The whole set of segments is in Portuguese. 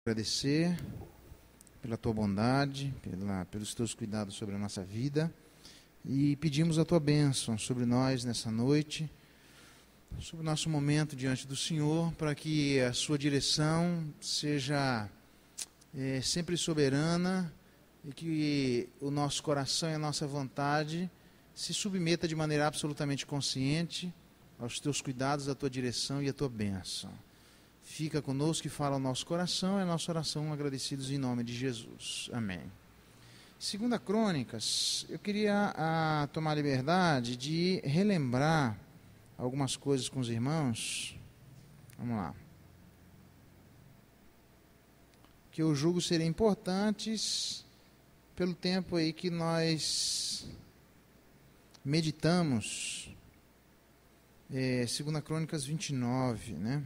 Agradecer pela tua bondade, pelos teus cuidados sobre a nossa vida, e pedimos a tua bênção sobre nós nessa noite, sobre o nosso momento diante do Senhor, para que a sua direção seja sempre soberana e que o nosso coração e a nossa vontade se submeta de maneira absolutamente consciente aos teus cuidados, à tua direção e à tua bênção. Fica conosco e fala ao nosso coração, é a nossa oração, agradecidos em nome de Jesus. Amém. 2 Crônicas, eu queria tomar a liberdade de relembrar algumas coisas com os irmãos. Vamos lá. Que eu julgo serem importantes pelo tempo aí que nós meditamos. 2 Crônicas 29, né?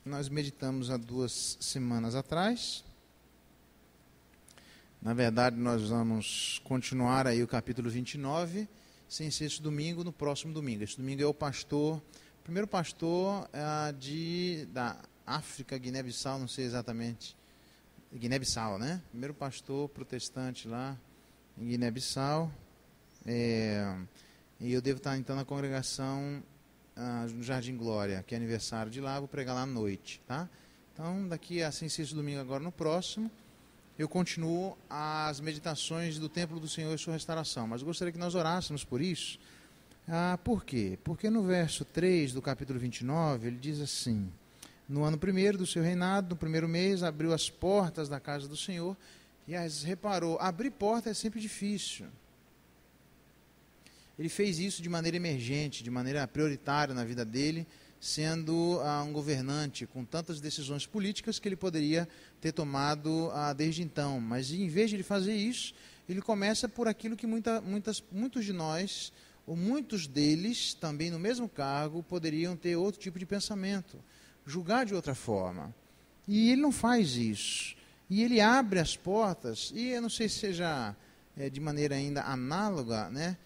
Nós meditamos há 2 semanas atrás. Na verdade, nós vamos continuar aí o capítulo 29, sem ser esse domingo, no próximo domingo. Esse domingo é o primeiro pastor da África, Guiné-Bissau, não sei exatamente. Guiné-Bissau, né? Primeiro pastor protestante lá em Guiné-Bissau. E eu devo estar então na congregação no Jardim Glória, que é aniversário de lá, vou pregar lá à noite, tá? Então, daqui a sem ser esse domingo, agora no próximo, eu continuo as meditações do Templo do Senhor e sua restauração, mas eu gostaria que nós orássemos por isso. Por quê? Porque no verso 3 do capítulo 29, ele diz assim: no ano primeiro do seu reinado, no primeiro mês, abriu as portas da casa do Senhor, e as reparou. Abrir porta é sempre difícil. Ele fez isso de maneira emergente, de maneira prioritária na vida dele, sendo um governante com tantas decisões políticas que ele poderia ter tomado desde então. Mas em vez de ele fazer isso, ele começa por aquilo que muitos de nós, ou muitos deles, também no mesmo cargo, poderiam ter outro tipo de pensamento, julgar de outra forma. E ele não faz isso. E ele abre as portas, e eu não sei se seja de maneira ainda análoga, né?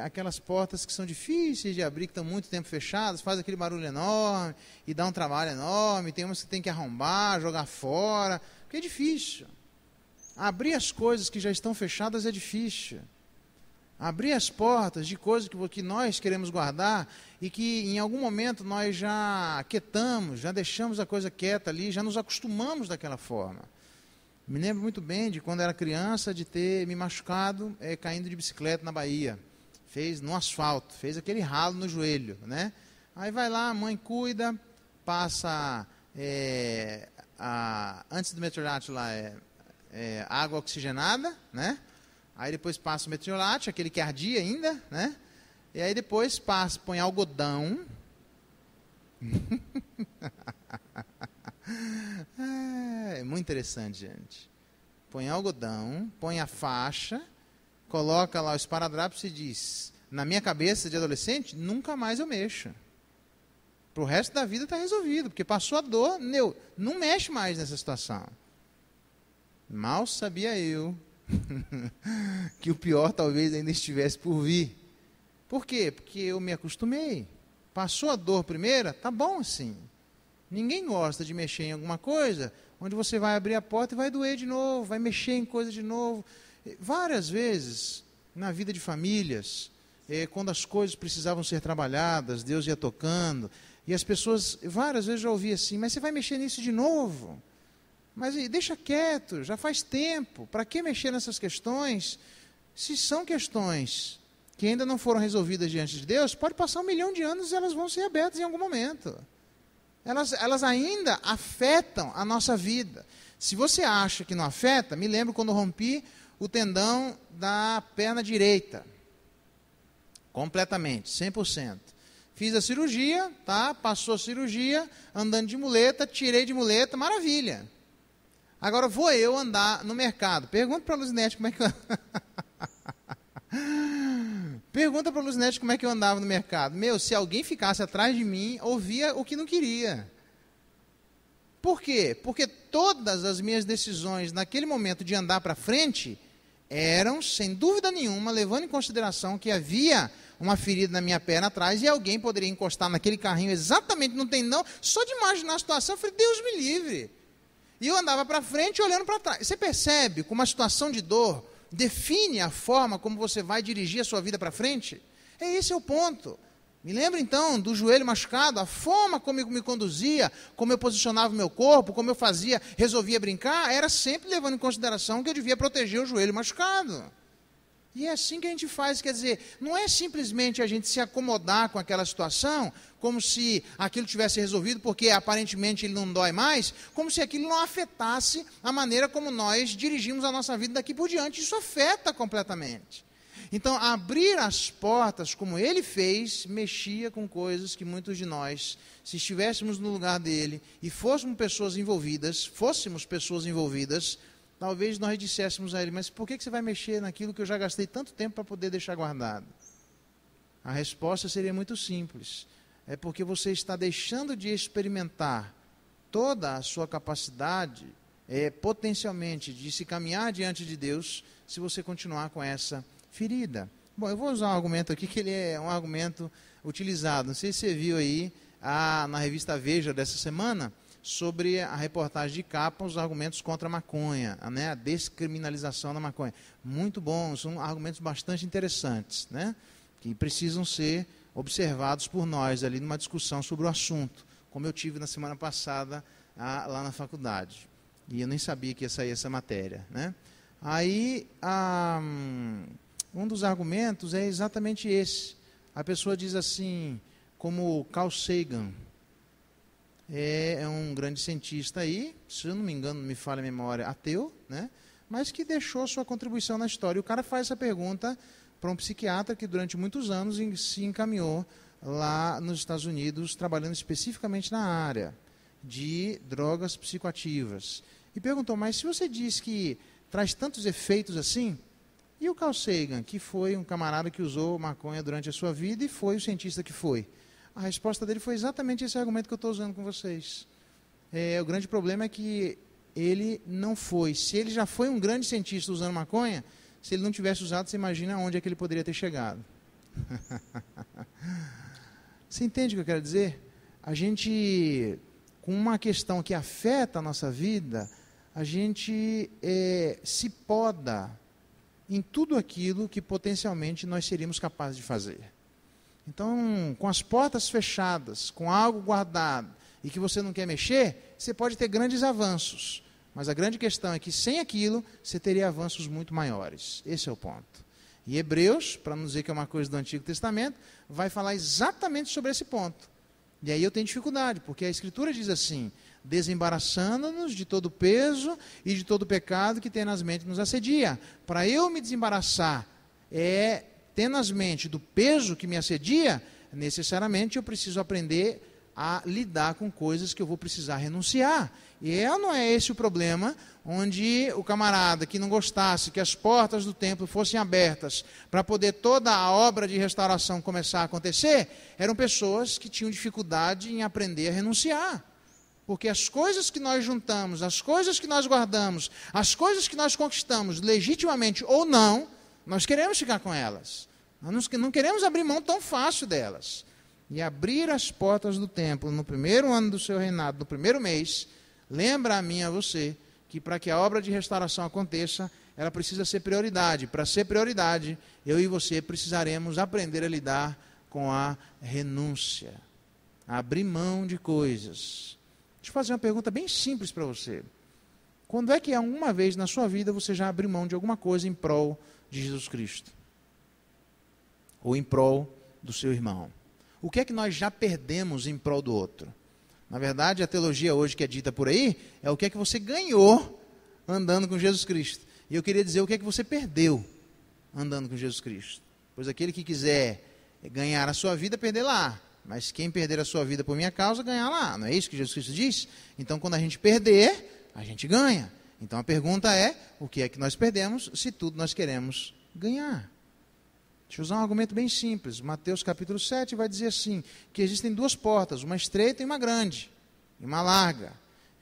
Aquelas portas que são difíceis de abrir, que estão muito tempo fechadas, faz aquele barulho enorme e dá um trabalho enorme, tem umas que tem que arrombar, jogar fora, porque é difícil. Abrir as coisas que já estão fechadas é difícil. Abrir as portas de coisas que nós queremos guardar e que em algum momento nós já quietamos, já deixamos a coisa quieta ali, já nos acostumamos daquela forma. Me lembro muito bem de quando era criança, de ter me machucado caindo de bicicleta na Bahia. Fez no asfalto, fez aquele ralo no joelho, né? Aí vai lá, a mãe cuida, passa, antes do metiolate lá, água oxigenada, né? Aí depois passa o metiolate, aquele que ardia ainda, né? E aí depois põe algodão. É muito interessante, gente. Põe algodão, põe a faixa, coloca lá o esparadrapo e diz: na minha cabeça de adolescente, nunca mais eu mexo. Para o resto da vida está resolvido, porque passou a dor, não mexe mais nessa situação. Mal sabia eu que o pior talvez ainda estivesse por vir. Por quê? Porque eu me acostumei. Passou a dor primeira, tá bom assim. Ninguém gosta de mexer em alguma coisa onde você vai abrir a porta e vai doer de novo, vai mexer em coisa de novo. Várias vezes, na vida de famílias, quando as coisas precisavam ser trabalhadas, Deus ia tocando, e as pessoas, várias vezes já ouvi assim: mas você vai mexer nisso de novo? Mas deixa quieto, já faz tempo, para que mexer nessas questões? Se são questões que ainda não foram resolvidas diante de Deus, pode passar 1 milhão de anos e elas vão ser abertas em algum momento. Elas ainda afetam a nossa vida. Se você acha que não afeta, me lembro quando eu rompi o tendão da perna direita, completamente, 100%. Fiz a cirurgia, tá? Passou a cirurgia, andando de muleta, tirei de muleta, maravilha. Agora vou eu andar no mercado. Pergunta para a Luzinete como é que eu... Pergunta para a Luzinete como é que eu andava no mercado. Se alguém ficasse atrás de mim, ouvia o que não queria. Por quê? Porque todas as minhas decisões naquele momento de andar para frente eram, sem dúvida nenhuma, levando em consideração que havia uma ferida na minha perna atrás e alguém poderia encostar naquele carrinho exatamente no tendão. Só de imaginar a situação, eu falei, Deus me livre. E eu andava para frente olhando para trás. Você percebe como uma situação de dor define a forma como você vai dirigir a sua vida para frente? Esse é o ponto. Me lembro então do joelho machucado, a forma como eu me conduzia, como eu posicionava o meu corpo, como eu fazia, resolvia brincar, era sempre levando em consideração que eu devia proteger o joelho machucado. E é assim que a gente faz, quer dizer, não é simplesmente a gente se acomodar com aquela situação, como se aquilo tivesse resolvido, porque aparentemente ele não dói mais, como se aquilo não afetasse a maneira como nós dirigimos a nossa vida daqui por diante. Isso afeta completamente. Então, abrir as portas, como ele fez, mexia com coisas que muitos de nós, se estivéssemos no lugar dele e fôssemos pessoas envolvidas, talvez nós disséssemos a ele, mas por que você vai mexer naquilo que eu já gastei tanto tempo para poder deixar guardado? A resposta seria muito simples. É porque você está deixando de experimentar toda a sua capacidade, potencialmente, de se caminhar diante de Deus, se você continuar com essa ferida. Bom, eu vou usar um argumento aqui que ele é um argumento utilizado. Não sei se você viu aí na revista Veja dessa semana, sobre a reportagem de capa, os argumentos contra a maconha, né? A descriminalização da maconha. Muito bons, são argumentos bastante interessantes, né? Que precisam ser observados por nós ali numa discussão sobre o assunto, como eu tive na semana passada lá na faculdade. E eu nem sabia que ia sair essa matéria, né? Aí, um dos argumentos é exatamente esse. A pessoa diz assim, como Carl Sagan, é um grande cientista aí, se eu não me engano, não me falha a memória, ateu, né? Mas que deixou sua contribuição na história. E o cara faz essa pergunta para um psiquiatra que durante muitos anos se encaminhou lá nos Estados Unidos, trabalhando especificamente na área de drogas psicoativas. E perguntou, mas se você diz que traz tantos efeitos assim, e o Carl Sagan, que foi um camarada que usou maconha durante a sua vida e foi o cientista que foi? A resposta dele foi exatamente esse argumento que eu estou usando com vocês. O grande problema é que ele não foi. Se ele já foi um grande cientista usando maconha, se ele não tivesse usado, você imagina onde é que ele poderia ter chegado. Você entende o que eu quero dizer? A gente, com uma questão que afeta a nossa vida, a gente se poda em tudo aquilo que potencialmente nós seríamos capazes de fazer. Então, com as portas fechadas, com algo guardado e que você não quer mexer, você pode ter grandes avanços. Mas a grande questão é que sem aquilo, você teria avanços muito maiores. Esse é o ponto. E Hebreus, para não dizer que é uma coisa do Antigo Testamento, vai falar exatamente sobre esse ponto. E aí eu tenho dificuldade, porque a Escritura diz assim, desembaraçando-nos de todo o peso e de todo o pecado que tenazmente nos assedia. Para eu me desembaraçar tenazmente do peso que me assedia, necessariamente eu preciso aprender a lidar com coisas que eu vou precisar renunciar. E não é esse o problema, onde o camarada que não gostasse que as portas do templo fossem abertas para poder toda a obra de restauração começar a acontecer, eram pessoas que tinham dificuldade em aprender a renunciar. Porque as coisas que nós juntamos, as coisas que nós guardamos, as coisas que nós conquistamos, legitimamente ou não, nós queremos ficar com elas. Nós não queremos abrir mão tão fácil delas. E abrir as portas do templo no primeiro ano do seu reinado, no primeiro mês, lembra a mim e a você que para que a obra de restauração aconteça, ela precisa ser prioridade. Para ser prioridade, eu e você precisaremos aprender a lidar com a renúncia. A abrir mão de coisas. Deixa eu fazer uma pergunta bem simples para você. Quando é que alguma vez na sua vida você já abriu mão de alguma coisa em prol de Jesus Cristo? Ou em prol do seu irmão? O que é que nós já perdemos em prol do outro? Na verdade, a teologia hoje que é dita por aí, é o que é que você ganhou andando com Jesus Cristo. E eu queria dizer o que é que você perdeu andando com Jesus Cristo. Pois aquele que quiser ganhar a sua vida, perder lá. Mas quem perder a sua vida por minha causa, ganhar lá. Não é isso que Jesus Cristo diz? Então, quando a gente perder, a gente ganha. Então, a pergunta é, o que é que nós perdemos, se tudo nós queremos ganhar? Deixa eu usar um argumento bem simples. Mateus capítulo 7 vai dizer assim, que existem duas portas, uma estreita e uma grande, e uma larga.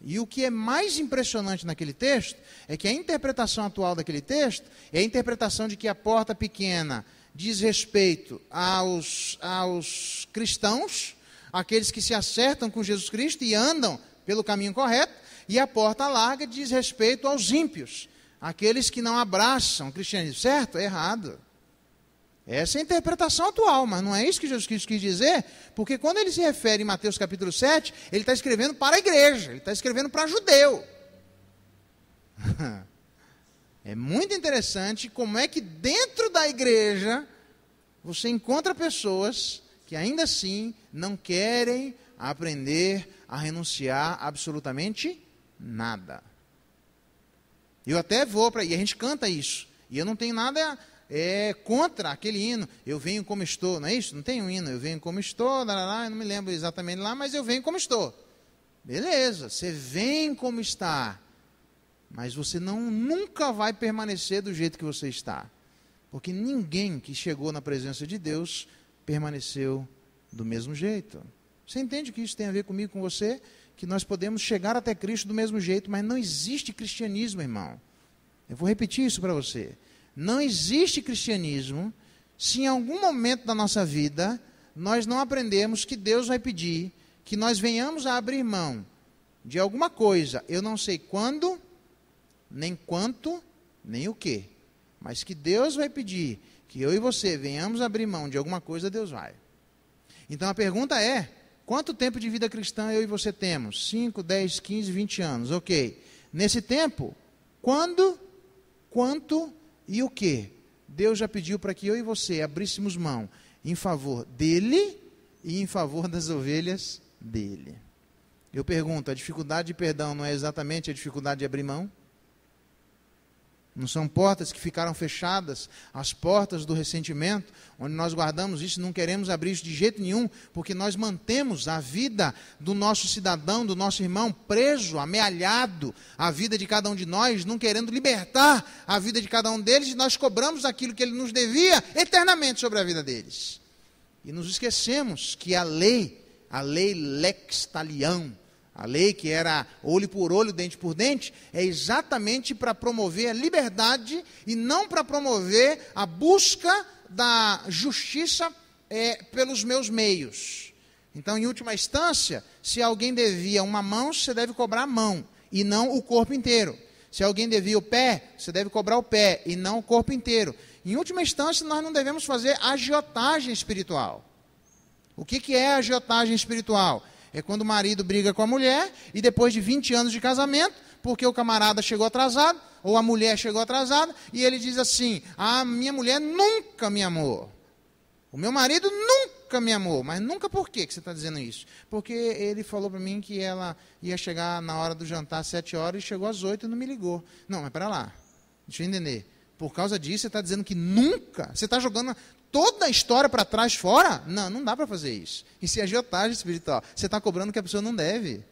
E o que é mais impressionante naquele texto, é que a interpretação atual daquele texto, é a interpretação de que a porta pequena diz respeito aos cristãos, aqueles que se acertam com Jesus Cristo e andam pelo caminho correto, e a porta larga diz respeito aos ímpios, aqueles que não abraçam o cristianismo. Certo? Errado. Essa é a interpretação atual, mas não é isso que Jesus Cristo quis dizer, porque quando ele se refere em Mateus capítulo 7, ele está escrevendo para a igreja, ele está escrevendo para judeu. É muito interessante como é que dentro da igreja você encontra pessoas que ainda assim não querem aprender a renunciar absolutamente nada. Eu até vou para... E a gente canta isso. E eu não tenho nada contra aquele hino. Eu venho como estou, não é isso? Não tem um hino. Eu venho como estou, eu não me lembro exatamente lá, mas eu venho como estou. Beleza, você vem como está. Mas você nunca vai permanecer do jeito que você está. Porque ninguém que chegou na presença de Deus permaneceu do mesmo jeito. Você entende que isso tem a ver comigo, com você? Que nós podemos chegar até Cristo do mesmo jeito, mas não existe cristianismo, irmão. Eu vou repetir isso para você. Não existe cristianismo se em algum momento da nossa vida nós não aprendemos que Deus vai pedir que nós venhamos a abrir mão de alguma coisa. Eu não sei quando, nem quanto, nem o quê. Mas que Deus vai pedir que eu e você venhamos abrir mão de alguma coisa, Deus vai. Então a pergunta é, quanto tempo de vida cristã eu e você temos? 5, 10, 15, 20 anos, ok. Nesse tempo, quando, quanto e o quê? Deus já pediu para que eu e você abríssemos mão em favor dele e em favor das ovelhas dele. Eu pergunto, a dificuldade de perdão não é exatamente a dificuldade de abrir mão? Não são portas que ficaram fechadas, as portas do ressentimento, onde nós guardamos isso e não queremos abrir isso de jeito nenhum, porque nós mantemos a vida do nosso cidadão, do nosso irmão, preso, amealhado, a vida de cada um de nós, não querendo libertar a vida de cada um deles, e nós cobramos aquilo que ele nos devia eternamente sobre a vida deles. E nos esquecemos que a lei lex talionem, a lei que era olho por olho, dente por dente, é exatamente para promover a liberdade e não para promover a busca da justiça pelos meus meios. Então, em última instância, se alguém devia uma mão, você deve cobrar a mão e não o corpo inteiro. Se alguém devia o pé, você deve cobrar o pé e não o corpo inteiro. Em última instância, nós não devemos fazer agiotagem espiritual. O que é agiotagem espiritual? É quando o marido briga com a mulher e depois de 20 anos de casamento, porque o camarada chegou atrasado, ou a mulher chegou atrasada, e ele diz assim, a minha mulher nunca me amou. O meu marido nunca me amou. Mas nunca por quê que você está dizendo isso? Porque ele falou para mim que ela ia chegar na hora do jantar às 7 horas e chegou às 8 e não me ligou. Não, mas para lá, deixa eu entender. Por causa disso você está dizendo que nunca? Você está jogando toda a história para trás, fora? Não, não dá para fazer isso. Isso é agiotagem espiritual. Você está cobrando que a pessoa não deve.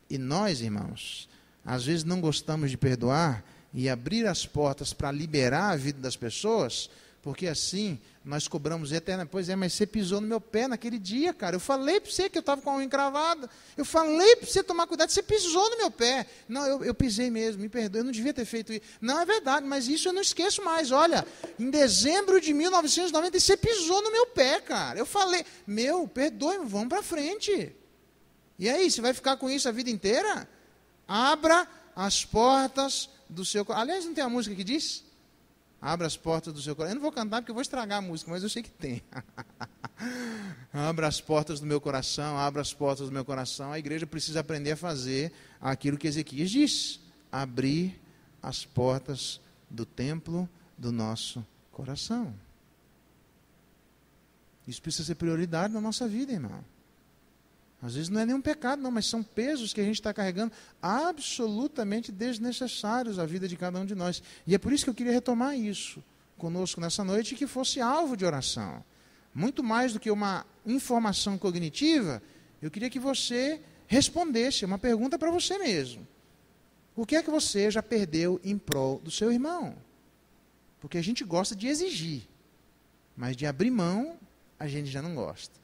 E nós, irmãos, às vezes não gostamos de perdoar e abrir as portas para liberar a vida das pessoas, porque assim nós cobramos eterna. Pois é, mas você pisou no meu pé naquele dia, cara. Eu falei para você que eu estava com a unha encravada. Eu falei para você tomar cuidado. Você pisou no meu pé. Não, eu pisei mesmo, me perdoe. Eu não devia ter feito isso. Não, é verdade, mas isso eu não esqueço mais. Olha, em dezembro de 1990, você pisou no meu pé, cara. Eu falei, perdoe-me, vamos para frente. E aí, você vai ficar com isso a vida inteira? Abra as portas do seu coração. Aliás, não tem a música que diz? Abra as portas do seu coração. Eu não vou cantar porque eu vou estragar a música, mas eu sei que tem. Abra as portas do meu coração, abra as portas do meu coração. A igreja precisa aprender a fazer aquilo que Ezequias disse. Abrir as portas do templo do nosso coração. Isso precisa ser prioridade na nossa vida, irmão. Às vezes não é nenhum pecado, não, mas são pesos que a gente está carregando absolutamente desnecessários à vida de cada um de nós. E é por isso que eu queria retomar isso conosco nessa noite, que fosse alvo de oração. Muito mais do que uma informação cognitiva, eu queria que você respondesse uma pergunta para você mesmo. O que é que você já perdeu em prol do seu irmão? Porque a gente gosta de exigir, mas de abrir mão, a gente já não gosta.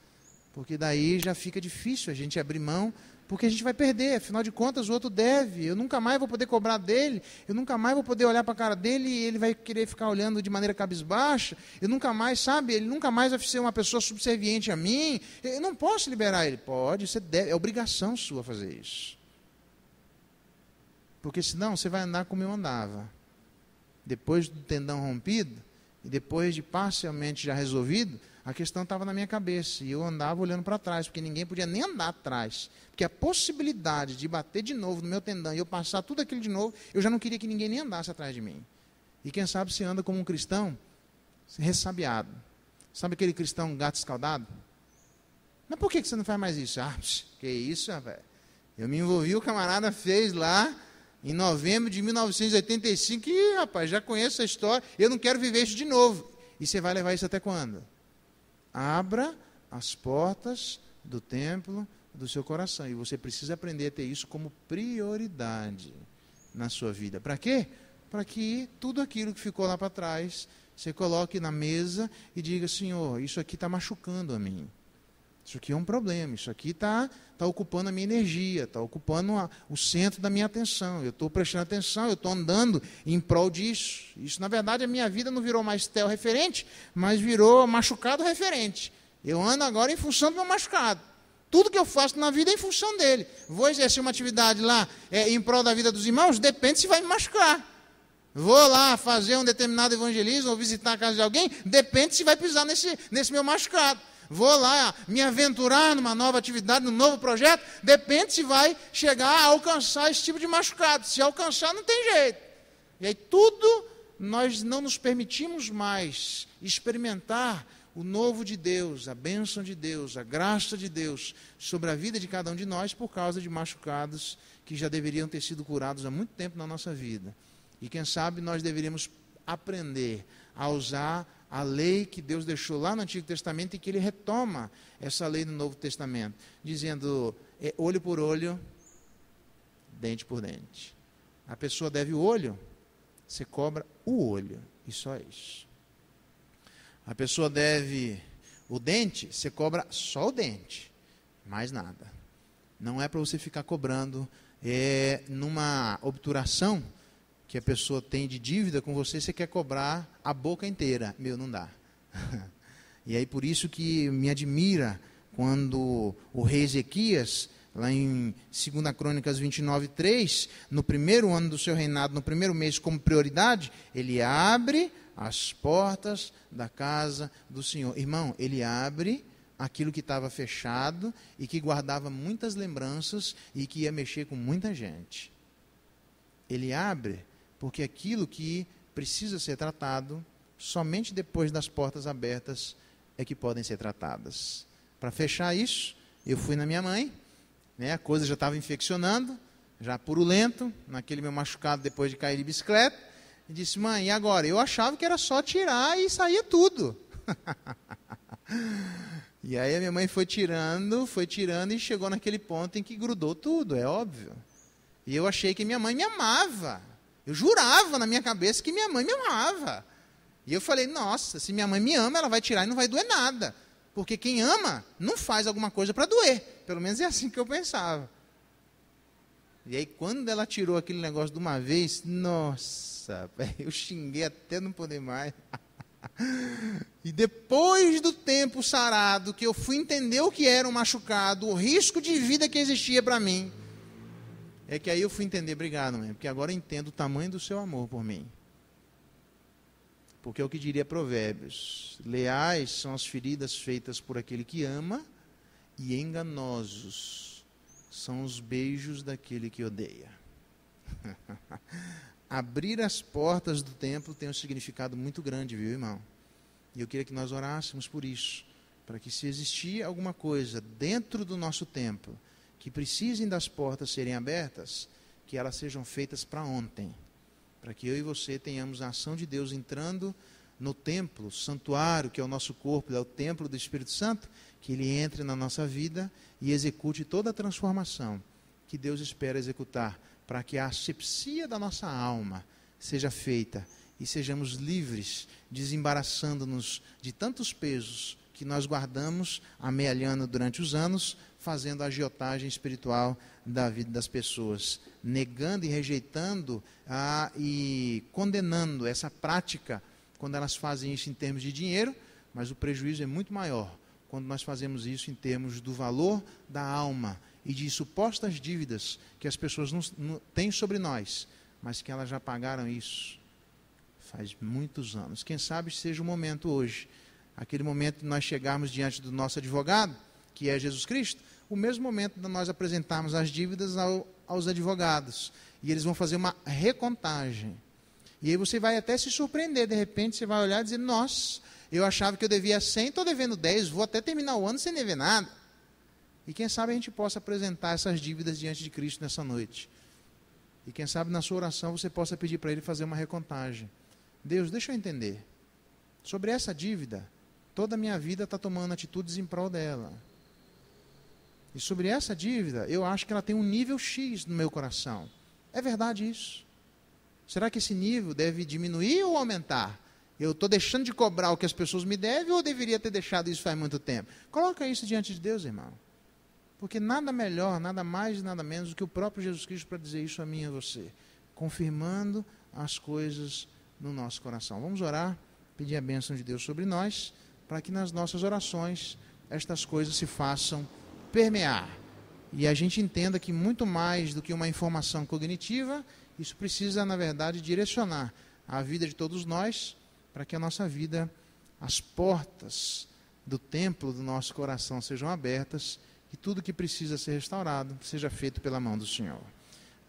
Porque daí já fica difícil a gente abrir mão, porque a gente vai perder, afinal de contas o outro deve, eu nunca mais vou poder cobrar dele, eu nunca mais vou poder olhar para a cara dele e ele vai querer ficar olhando de maneira cabisbaixa, eu nunca mais, sabe, ele nunca mais vai ser uma pessoa subserviente a mim, eu não posso liberar ele. Pode, você deve, é obrigação sua fazer isso. Porque senão você vai andar como eu andava. Depois do tendão rompido, e depois de parcialmente já resolvido, a questão estava na minha cabeça, e eu andava olhando para trás, porque ninguém podia nem andar atrás, porque a possibilidade de bater de novo no meu tendão, e eu passar tudo aquilo de novo, eu já não queria que ninguém nem andasse atrás de mim. E quem sabe você anda como um cristão ressabiado. Sabe aquele cristão gato escaldado? Mas por que você não faz mais isso? Ah, que isso, rapaz. Eu me envolvi, o camarada fez lá, em novembro de 1985, e, rapaz, já conheço a história, eu não quero viver isso de novo. E você vai levar isso até quando? Abra as portas do templo do seu coração. E você precisa aprender a ter isso como prioridade na sua vida. Para quê? Para que tudo aquilo que ficou lá para trás, você coloque na mesa e diga, Senhor, isso aqui está machucando a mim. Isso aqui é um problema, isso aqui está ocupando a minha energia, está ocupando o centro da minha atenção. Eu estou prestando atenção, eu estou andando em prol disso. Isso, na verdade, a minha vida não virou mais tel referente, mas virou machucado referente. Eu ando agora em função do meu machucado. Tudo que eu faço na vida é em função dele. Vou exercer uma atividade lá em prol da vida dos irmãos, depende se vai me machucar. Vou lá fazer um determinado evangelismo ou visitar a casa de alguém, depende se vai pisar nesse meu machucado. Vou lá me aventurar numa nova atividade, num novo projeto, depende se vai chegar a alcançar esse tipo de machucado. Se alcançar, não tem jeito. E aí tudo, nós não nos permitimos mais experimentar o novo de Deus, a bênção de Deus, a graça de Deus sobre a vida de cada um de nós por causa de machucados que já deveriam ter sido curados há muito tempo na nossa vida. E quem sabe nós deveríamos aprender a usar a lei que Deus deixou lá no Antigo Testamento e que ele retoma essa lei no Novo Testamento, dizendo, olho por olho, dente por dente. A pessoa deve o olho, você cobra o olho, e só isso. A pessoa deve o dente, você cobra só o dente, mais nada. Não é para você ficar cobrando numa obturação que a pessoa tem de dívida com você, você quer cobrar a boca inteira. Meu, não dá. E aí por isso que me admira quando o rei Ezequias, lá em 2 Crônicas 29:3, no primeiro ano do seu reinado, no primeiro mês, como prioridade, ele abre as portas da casa do Senhor. Irmão, ele abre aquilo que estava fechado e que guardava muitas lembranças e que ia mexer com muita gente. Ele abre porque aquilo que precisa ser tratado, somente depois das portas abertas é que podem ser tratadas. Para fechar isso, eu fui na minha mãe, a coisa já estava infeccionando, já purulento, naquele meu machucado depois de cair de bicicleta, e disse, mãe, e agora? Eu achava que era só tirar e saía tudo. E aí a minha mãe foi tirando e chegou naquele ponto em que grudou tudo, é óbvio. E eu achei que minha mãe me amava. Eu jurava na minha cabeça que minha mãe me amava. E eu falei, nossa, se minha mãe me ama, ela vai tirar e não vai doer nada. Porque quem ama não faz alguma coisa para doer. Pelo menos é assim que eu pensava. E aí quando ela tirou aquele negócio de uma vez, nossa, eu xinguei até não poder mais. E depois do tempo sarado, que eu fui entender o que era um machucado, o risco de vida que existia para mim, é que aí eu fui entender, obrigado, mãe, porque agora eu entendo o tamanho do seu amor por mim. Porque é o que diria Provérbios, leais são as feridas feitas por aquele que ama, e enganosos são os beijos daquele que odeia. Abrir as portas do templo tem um significado muito grande, viu, irmão? E eu queria que nós orássemos por isso, para que se existir alguma coisa dentro do nosso templo, que precisem das portas serem abertas, que elas sejam feitas para ontem, para que eu e você tenhamos a ação de Deus entrando no templo, santuário, que é o nosso corpo, é o templo do Espírito Santo, que ele entre na nossa vida e execute toda a transformação que Deus espera executar, para que a asepsia da nossa alma seja feita e sejamos livres, desembaraçando-nos de tantos pesos que nós guardamos, amealhando durante os anos, fazendo a agiotagem espiritual da vida das pessoas, negando e rejeitando e condenando essa prática quando elas fazem isso em termos de dinheiro, mas o prejuízo é muito maior quando nós fazemos isso em termos do valor da alma e de supostas dívidas que as pessoas não têm sobre nós, mas que elas já pagaram isso faz muitos anos. Quem sabe seja o momento hoje, aquele momento de nós chegarmos diante do nosso advogado, que é Jesus Cristo, o mesmo momento de nós apresentarmos as dívidas aos advogados, e eles vão fazer uma recontagem. E aí você vai até se surpreender, de repente você vai olhar e dizer, nossa, eu achava que eu devia 100, estou devendo 10, vou até terminar o ano sem dever nada. E quem sabe a gente possa apresentar essas dívidas diante de Cristo nessa noite. E quem sabe na sua oração você possa pedir para Ele fazer uma recontagem. Deus, deixa eu entender. Sobre essa dívida, toda a minha vida está tomando atitudes em prol dela. E sobre essa dívida, eu acho que ela tem um nível X no meu coração. É verdade isso? Será que esse nível deve diminuir ou aumentar? Eu estou deixando de cobrar o que as pessoas me devem ou eu deveria ter deixado isso faz muito tempo? Coloca isso diante de Deus, irmão. Porque nada melhor, nada mais e nada menos do que o próprio Jesus Cristo para dizer isso a mim e a você. Confirmando as coisas no nosso coração. Vamos orar, pedir a bênção de Deus sobre nós, para que nas nossas orações estas coisas se façam permear. E a gente entenda que muito mais do que uma informação cognitiva, isso precisa, na verdade, direcionar a vida de todos nós, para que a nossa vida, as portas do templo do nosso coração sejam abertas e tudo que precisa ser restaurado seja feito pela mão do Senhor.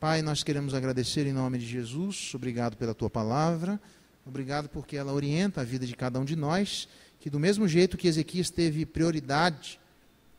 Pai, nós queremos agradecer em nome de Jesus, obrigado pela Tua palavra, obrigado porque ela orienta a vida de cada um de nós, que do mesmo jeito que Ezequias teve prioridade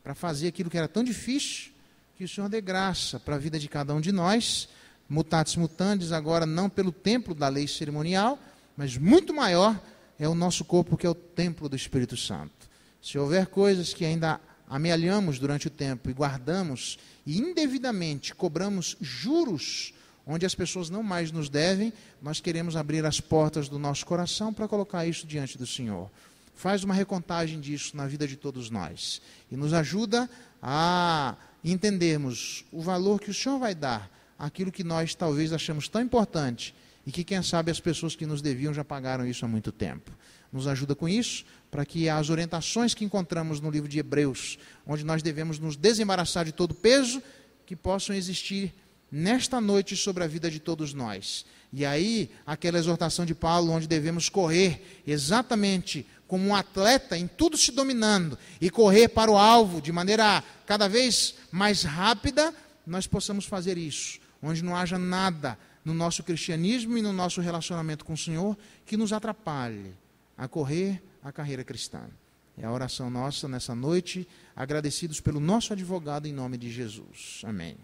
para fazer aquilo que era tão difícil, que o Senhor dê graça para a vida de cada um de nós, mutatis mutandis, agora não pelo templo da lei cerimonial, mas muito maior é o nosso corpo, que é o templo do Espírito Santo. Se houver coisas que ainda amealhamos durante o tempo e guardamos, e indevidamente cobramos juros, onde as pessoas não mais nos devem, nós queremos abrir as portas do nosso coração para colocar isso diante do Senhor. Faz uma recontagem disso na vida de todos nós, e nos ajuda a entendermos o valor que o Senhor vai dar àquilo que nós talvez achamos tão importante, e que quem sabe as pessoas que nos deviam já pagaram isso há muito tempo. Nos ajuda com isso, para que as orientações que encontramos no livro de Hebreus, onde nós devemos nos desembaraçar de todo peso, que possam existir nesta noite sobre a vida de todos nós. E aí, aquela exortação de Paulo, onde devemos correr exatamente como um atleta, em tudo se dominando, e correr para o alvo de maneira cada vez mais rápida, nós possamos fazer isso, onde não haja nada no nosso cristianismo e no nosso relacionamento com o Senhor que nos atrapalhe a correr a carreira cristã. É a oração nossa nessa noite, agradecidos pelo nosso advogado em nome de Jesus. Amém.